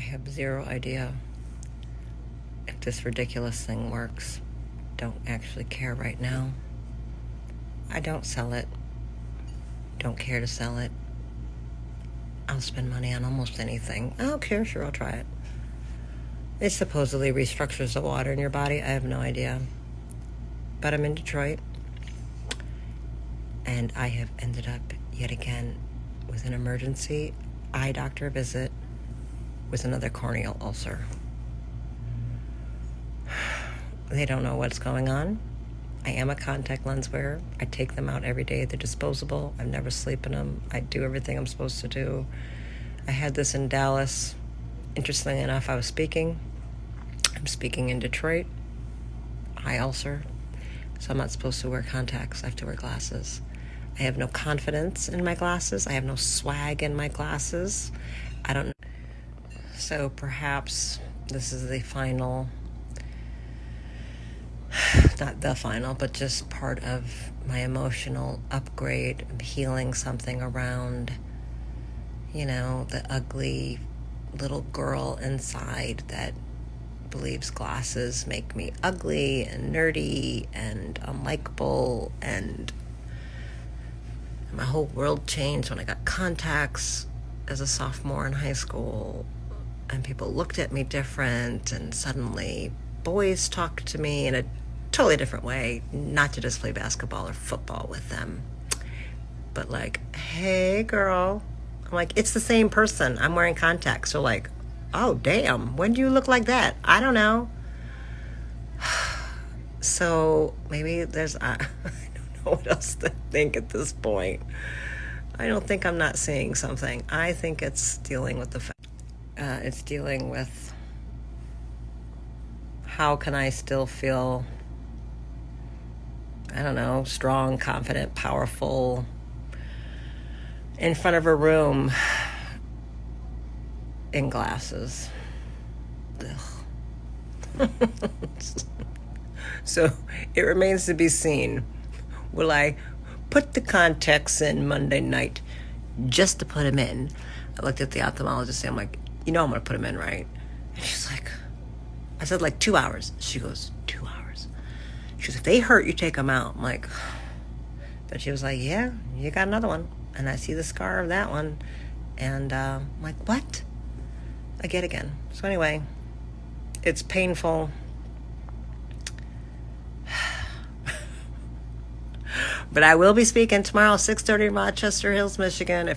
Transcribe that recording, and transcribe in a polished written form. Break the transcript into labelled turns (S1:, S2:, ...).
S1: have zero idea if this ridiculous thing works. Don't actually care right now. I don't sell it. Don't care to sell it. I'll spend money on almost anything. I don't care. Sure, I'll try it. It supposedly restructures the water in your body. I have no idea. But I'm in Detroit. And I have ended up yet again with an emergency eye doctor visit with another corneal ulcer. They don't know what's going on. I am a contact lens wearer. I take them out every day. They're disposable. I never sleep in them. I do everything I'm supposed to do. I had this in Dallas. Interestingly enough, I'm speaking in Detroit. Eye ulcer. So I'm not supposed to wear contacts. I have to wear glasses. I have no confidence in my glasses. I have no swag in my glasses. I don't know. So perhaps this is the final, not the final, but just part of my emotional upgrade, healing something around, the ugly little girl inside that believes glasses make me ugly and nerdy and unlikable, and my whole world changed when I got contacts as a sophomore in high school, and people looked at me different, and suddenly boys talked to me in a totally different way, not to just play basketball or football with them, but like, hey girl. I'm like, it's the same person. I'm wearing contacts. So like, oh damn, when do you look like that? I don't know. So maybe there's, I don't know what else to think at this point. I don't think I'm not seeing something. I think it's dealing with it's dealing with how can I still feel, I don't know, strong, confident, powerful in front of a room in glasses. So it remains to be seen. Will I put the contacts in Monday night just to put them in? I looked at the ophthalmologist and I'm like, I'm going to put them in, right? And she's like, I said like 2 hours. She goes, 2 hours? She goes, if they hurt, you take them out. I'm like, but she was like, yeah, you got another one. And I see the scar of that one. And I'm like, what? I get again. So anyway, it's painful. But I will be speaking tomorrow, 6:30 in Rochester Hills, Michigan.